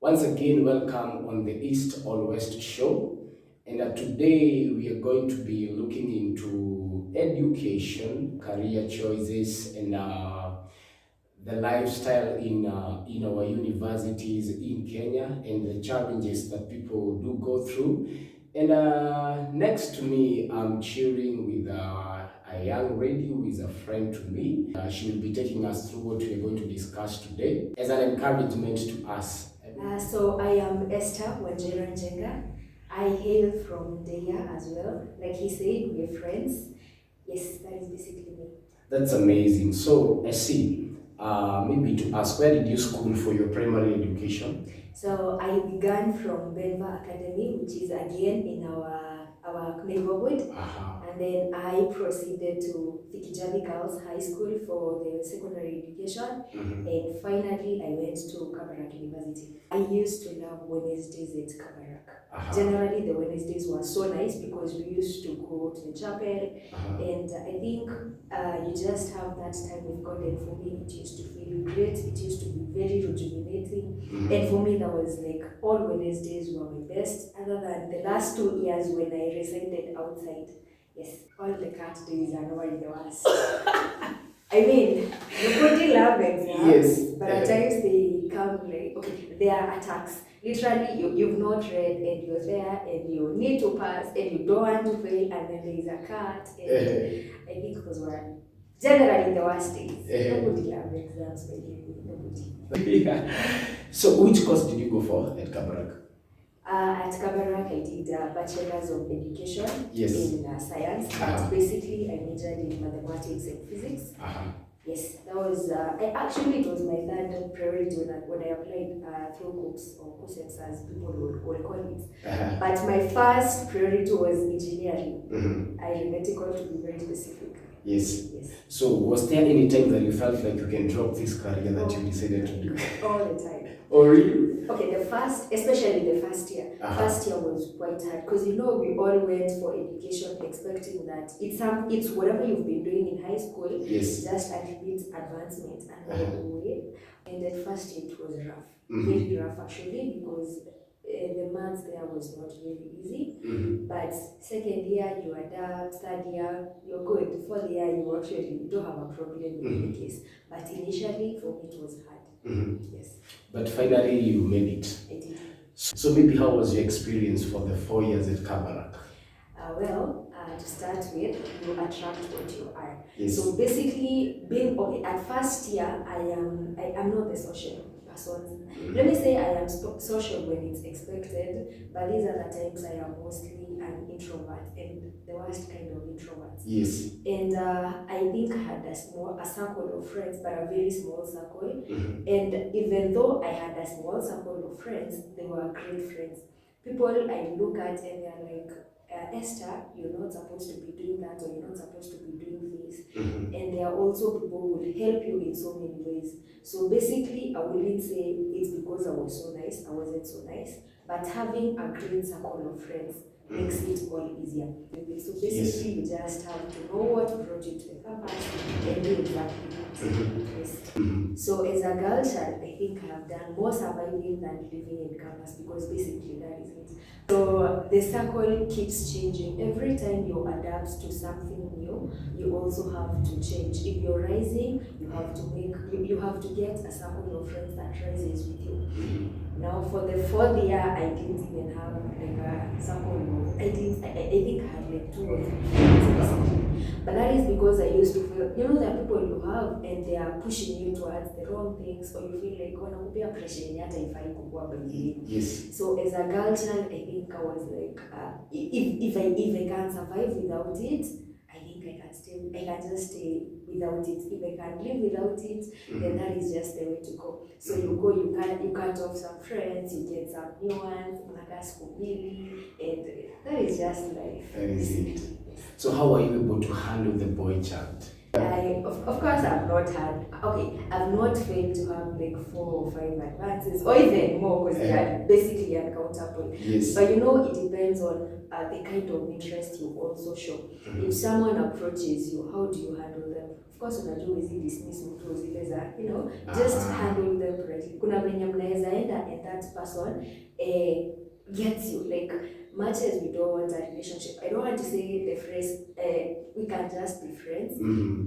Once again, welcome on the East or West show. And today we are going to be looking into education, career choices, and the lifestyle in our universities in Kenya and the challenges that people do go through. And next to me, I'm cheering with a young lady who is a friend to me. She will be taking us through what we are going to discuss today as an encouragement to us. So I am Esther Wanjera Njenga. I hail from Deya as well. Like he said, we're friends. Yes, that is basically me. That's amazing. So, I see. Maybe to ask, where did you school for your primary education? So I began from Benva Academy, which is again in our neighborhood. And then I proceeded to Fikijabi Girls High School for the secondary education. And finally, I went to Kabarak University. I used to love Wednesdays at Kabarak. Generally, the Wednesdays were so nice because we used to go to the chapel. And I think you just have that time with God. And for me, it used to feel great. It used to be very rejuvenating. And for me, that was like all Wednesdays were my best, other than the last 2 years when I resided outside. Yes, all the cat days are normally the worst. I mean, you could love exams, Yes. but at times they come like, okay, they are attacks. Literally, you've not read and you're there and you need to pass and you don't want to fail, and then there is a cut. And I think those were generally the worst days. Nobody loved exams, but nobody. Yeah. So, which course did you go for at Kabarak? At Kabarak, I did a Bachelor's of Education in Science. But basically, I majored in Mathematics and Physics. Yes, that was, it was my third priority when I applied through COOPS or COSEPS as people will call it. But my first priority was engineering, aeronautical to be very specific. Yes. So, was there any time that you felt like you can drop this career that you decided to do? All the time. Oh, really? Okay, especially the first year. First year was quite hard because we all went for education expecting that it's whatever you've been doing in high school, just a little bit advancement and way. And at first year it was rough, very rough actually, because the maths there was not very easy. But second year you adapt, third year you're good, fourth year you don't have a problem in the case. But initially for me it was hard. Yes. But finally you made it. I did. So maybe how was your experience for the 4 years at Kabarak? To start with, you attract what you are. Yes. So basically, at first year, I am not the social person. Let me say I am social when it's expected, but these are the times I am mostly an introvert, and the worst kind of introvert. Yes. And I think I had a circle of friends, but a very small circle. And even though I had a small circle of friends, they were great friends. People I look at and they're like, Esther, you're not supposed to be doing that, or you're not supposed to be doing this. And there are also people who will help you in so many ways. So basically, I wouldn't say it's because I was so nice, I wasn't so nice, but having a great circle of friends makes it all easier. So basically, you just have to know what brought you to the campus and do exactly that. So as a girl child, I think I have done more surviving than living in campus, because basically that is it. So the circle keeps changing. Every time you adapt to something new, you also have to change. If you're rising, you have to get a circle of friends that rises with you. Now for the fourth year, I didn't even have like a circle. I think I had like 2 or 3 friends. But that is because I used to feel, there are people you have and they are pushing you towards the wrong things, or you feel like, wanakupea pressure yenye hata ifai kukua by. Yes. So as a girl child, I think I was like, if I can survive without it, I think I can just stay without it. If I can live without it, then that is just the way to go. So you cut off some friends, you get some new ones, and that is just life. That is it. So how are you able to handle the boy child? Of course, I've not failed to have like 4 or 5 advances or even more because they are basically uncountable. Yes. But you know, it depends on the kind of interest you also show. If someone approaches you, how do you handle them? Of course, unajua hizi dismiss mtu zile za, just handle them correctly. Kuna venye mnaweza enda and that person gets you. Like, much as we don't want a relationship, I don't want to say the phrase, we can just be friends,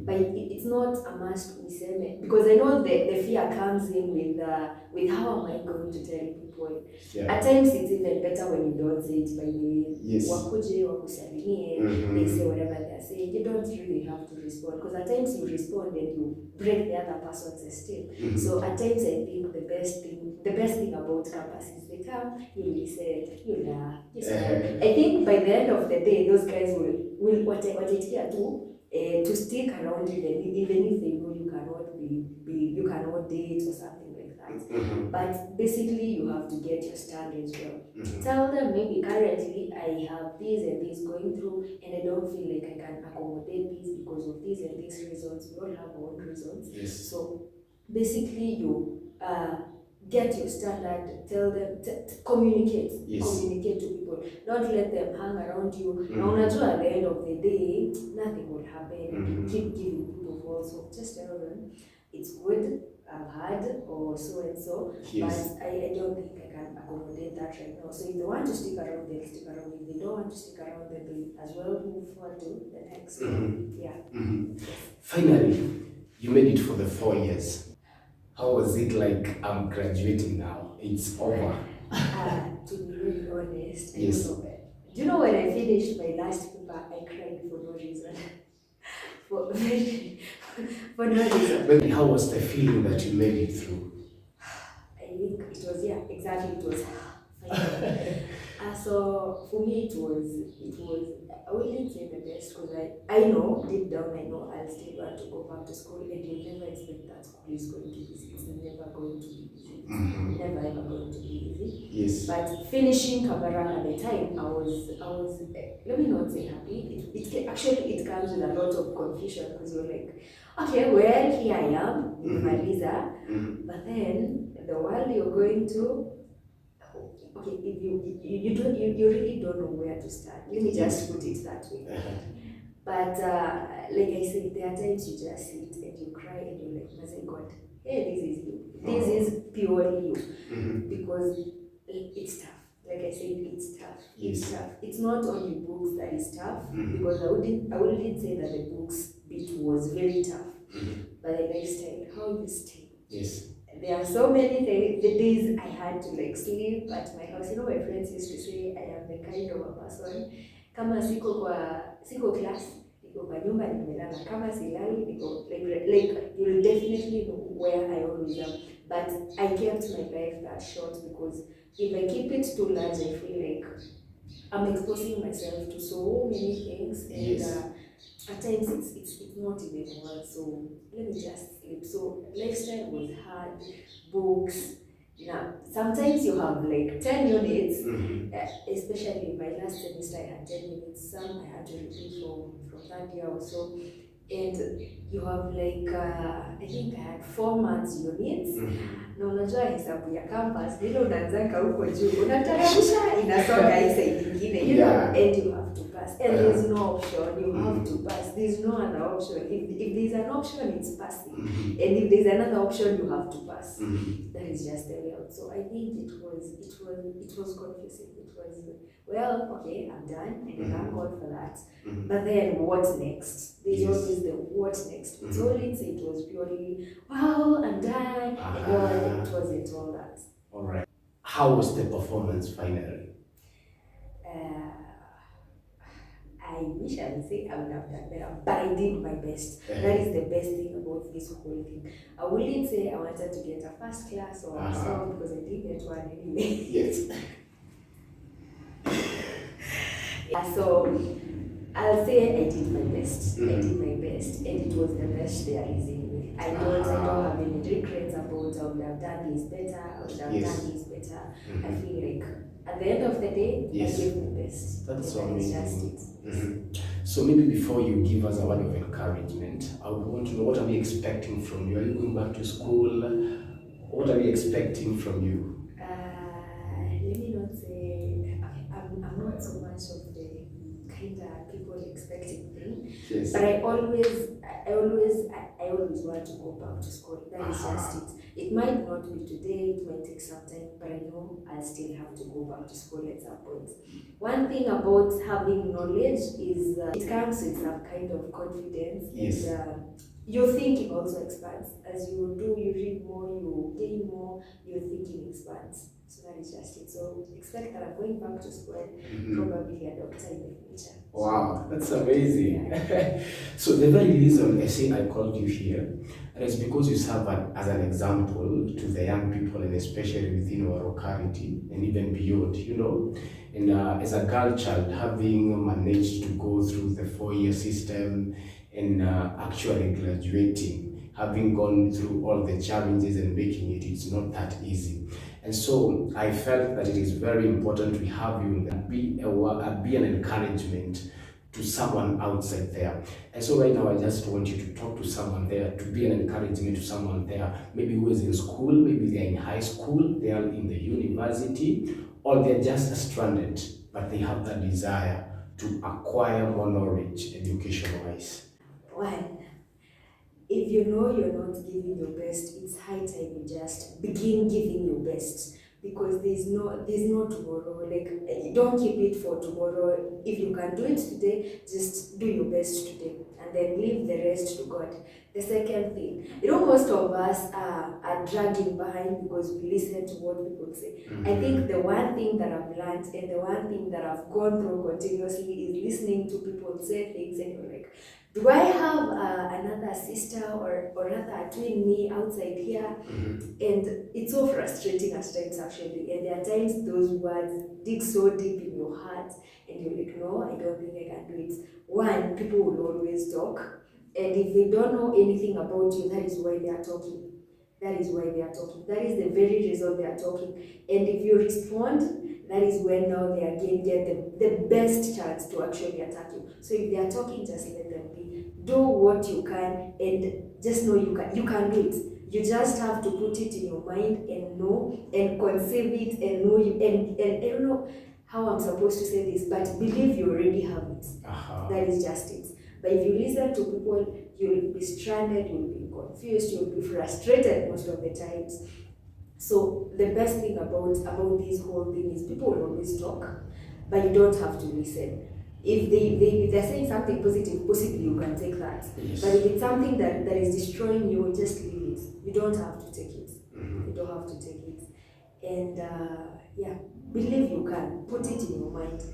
but it's not a must we say, because I know the fear comes in with how am I going to tell people. Yeah. At times it's even better when you don't say it by the way. Yes. Wakuje, wakusalimie, they say whatever they're saying. You don't really have to respond, because at times you respond and you break the other person's esteem. So at times I think the best thing about campus is they come, you listen, you laugh, you smile. I think by the end of the day, those guys will what it here to stick around even if they know you cannot date or something like that. But basically, you have to get your stand as well. Tell them maybe currently I have this and this going through, and I don't feel like I can accommodate this because of these and these reasons. We all have our own reasons. Yes. So basically, you get your standard, tell them, communicate. Yes. Communicate to people. Don't let them hang around you. Now, at the end of the day, nothing will happen. And you keep giving people false hope. Just tell them it's good, I've had, or so and so. Yes. But I don't think I can accommodate that right now. So if they want to stick around, they'll stick around. If they don't want to stick around, then they as well move forward to the next. Yeah. Finally, you made it for the 4 years. How was it like? I'm graduating now. It's over. To be really honest, Yes. I don't know. Do you know when I finished my last paper, I cried for no reason. for no reason. But how was the feeling that you made it through? I think it was, exactly, it was final. So for me it was, I wouldn't say the best, because I know, deep down I know I'll still want to go back to school, and you'll never expect that school is going to be easy. It's never going to be easy. Never ever going to be easy. Yes. But finishing Kabarak at the time, I was let me not say happy. It comes with a lot of confusion, because you're like, okay, well, here I am with my visa, but then the world you're going to, okay, if you really don't know where to start. Let me just put it that way. But like I said, there are times you just sit and you cry and you're like, my God, hey, this is you. This is purely you. Because it's tough. Like I said, it's tough. It's tough. It's not only books that is tough, because I wouldn't say that the books bit was very tough. But the lifestyle, how you stay. Yes. There are so many the days I had to like sleep at my house. You know, my friends used to say I am the kind of a person, kama siko class, niko kwa nyumba nimelala. Kama silali, niko like you'll definitely know where I always am. But I kept my life that short, because if I keep it too large, I feel like I'm exposing myself to so many things, and at times it's not even worth. So let me just sleep. So lifestyle was hard. Books. Sometimes you have like 10 units, especially my last semester I had 10 units. Some I had to repeat from that year or so. And you have like, I think I had 4 months units. Na unajua hesabu ya campus, vile unaanzanga huko juu, unatarajisha inasonga hii side nyingine, and you have to pass. And there's no option, you have to pass. There's no other option. If there's an option, it's passing. And if there's another option, you have to pass. That is just the way out. So I think it was confusing. It was, well, okay, I'm done, and thank God for that. But then what next? There's always the what next. It's always, it was purely, wow, I'm done, and well, it wasn't all that. All right. How was the performance finally? I wish I would say I would have done better, but I did my best. That is the best thing about this whole thing. I wouldn't say I wanted to get a first class or so, because I didn't get one anyway. Yes. So I'll say I did my best. I did my best, and it was the best there is anyway. I don't have any regrets about I would have done this better, I would have Yes. done this better. I feel like at the end of the day, Yes. I gave my best. That's so and that is just amazing. it. So maybe before you give us a word of encouragement, I would want to know, what are we expecting from you? Are you going back to school? What are we expecting from you? Let me not say I'm not so much of the kind of people expecting thing, Yes. but I always want to go back to school. That is just it. It might not be today, it might take some time, but I know I'll still have to go back to school at some point. One thing about having knowledge is it comes with some kind of confidence. Yes. And your thinking also expands. As you read more, you gain more, your thinking expands. So that is just it. So expect that I'm going back to school, probably a doctor in the future. Wow, that's amazing. So the very reason I say I called you here, and it's because you serve as an example to the young people, and especially within our locality and even beyond, And as a girl child, having managed to go through the 4-year system and actually graduating, having gone through all the challenges and making it, it's not that easy. And so I felt that it is very important to have you and be an encouragement to someone outside there. And so right now I just want you to talk to someone there, to be an encouragement to someone there, maybe who is in school, maybe they're in high school, they are in the university, or they're just stranded, but they have that desire to acquire more knowledge education-wise. One, if you know you're not giving your best, it's high time you just begin giving your best, because there's no tomorrow. Like, don't keep it for tomorrow. If you can do it today, just do your best today, and then leave the rest to God. The second thing, most of us are dragging behind because we listen to what people say. I think the one thing that I've learned and the one thing that I've gone through continuously is listening to people say things and you're like, do I have another sister or rather a twin me outside here? And it's so frustrating at times, actually. And there are times those words dig so deep in your heart, and you're like, no, I don't think I can do it. One, people will always talk, and if they don't know anything about you, that is why they are talking. That is why they are talking. That is the very reason they are talking. And if you respond, that is when now they again get the best chance to actually attack you. So if they are talking, just let them be. Do what you can, and just know you can do it. You just have to put it in your mind and know and conceive it and know you and I don't know how I'm supposed to say this, but believe you already have it. That is just it. But if you listen to people, you'll be stranded, you'll be confused, you'll be frustrated most of the times. So the best thing about this whole thing is people will always talk, but you don't have to listen. If they're saying something positive, possibly you can take that. Yes. But if it's something that is destroying you, just leave it. You don't have to take it. You don't have to take it. And believe you can. Put it in your mind.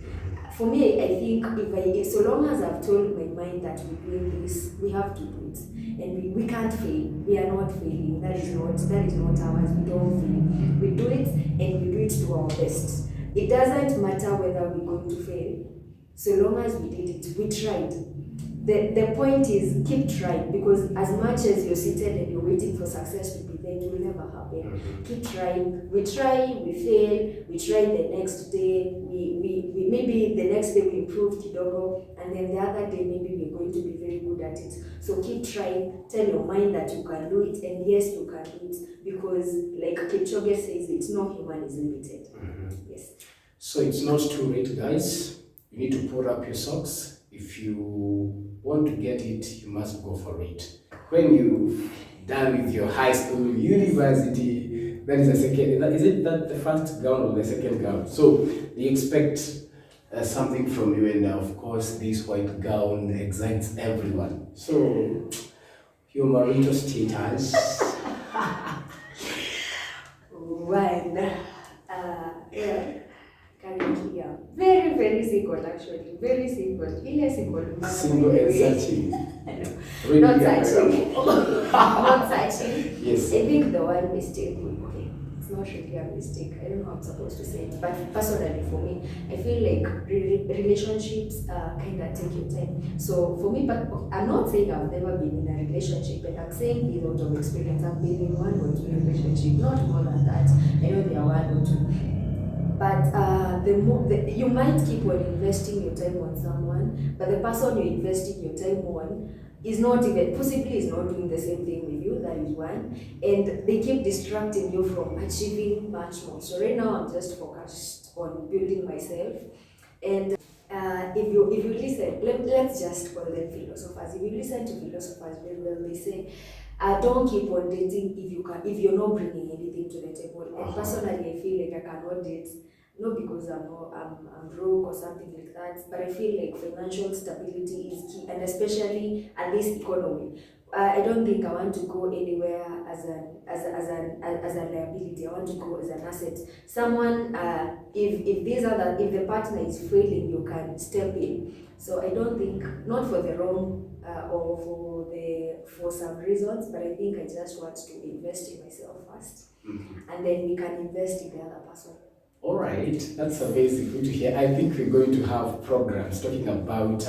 For me, I think if so long as I've told my mind that we're doing this, we have to do it. And we can't fail. We are not failing. That is not ours. We don't fail. We do it, and we do it to our best. It doesn't matter whether we're going to fail. So long as we did it, we tried. The point is, keep trying, because as much as you're seated and you're waiting for success to be there, it will never happen. Keep trying. We try, we fail, we try the next day, we maybe the next day we improve kidogo, and then the other day maybe we're going to be very good at it. So keep trying, tell your mind that you can do it, and yes, you can do it, because like Kipchoge says, it's no human is limited. Yes. So it's not too late, guys. You need to pull up your socks. If you want to get it, you must go for it. When you've done with your high school, university, that is the second, is it that the first gown or the second gown? So they expect something from you, and of course this white gown excites everyone. So your marital status. Currently, very, very single, actually. Very single. Really single. Single and searching. Really not searching. Not searching. Yes. I think the one mistake would be it's not really a mistake. I don't know how I'm supposed to say it, but personally for me, I feel like relationships kind of take your time. So for me, but I'm not saying I've never been in a relationship, but I'm saying this out of experience. I've been in one or two relationships, not more than that. I know there are one or two. But you might keep on investing your time on someone, but the person you're investing your time on is not even, possibly is not doing the same thing with you. That is one, and they keep distracting you from achieving much more. So right now I'm just focused on building myself, and if you listen, let's just call them philosophers. If you listen to philosophers very well, they say, don't keep on dating if you're not bringing anything to the table. And personally, I feel like I cannot date, not because I'm broke or something like that, but I feel like financial stability is key, and especially at this economy. I don't think I want to go anywhere as a liability. I want to go as an asset. Someone, if the partner is failing, you can step in. So I don't think, not for the wrong or for some reasons, but I think I just want to invest in myself first, and then we can invest in the other person. All right, that's amazing. Good to hear. I think we're going to have programs talking about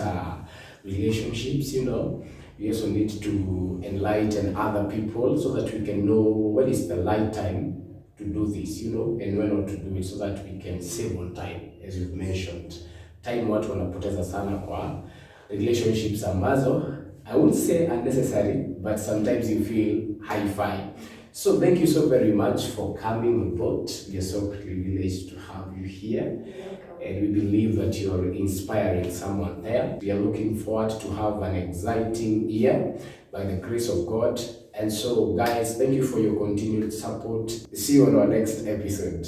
relationships. We also need to enlighten other people so that we can know when is the right time to do this, and when not to do it, so that we can save on time, as you've mentioned. Time watu wanapoteza sana kwa relationships ambazo, I won't say unnecessary, but sometimes you feel high-fi. So thank you so very much for coming on board. We are so privileged to have you here. And we believe that you're inspiring someone there. We are looking forward to have an exciting year by the grace of God. And so guys, thank you for your continued support. See you on our next episode.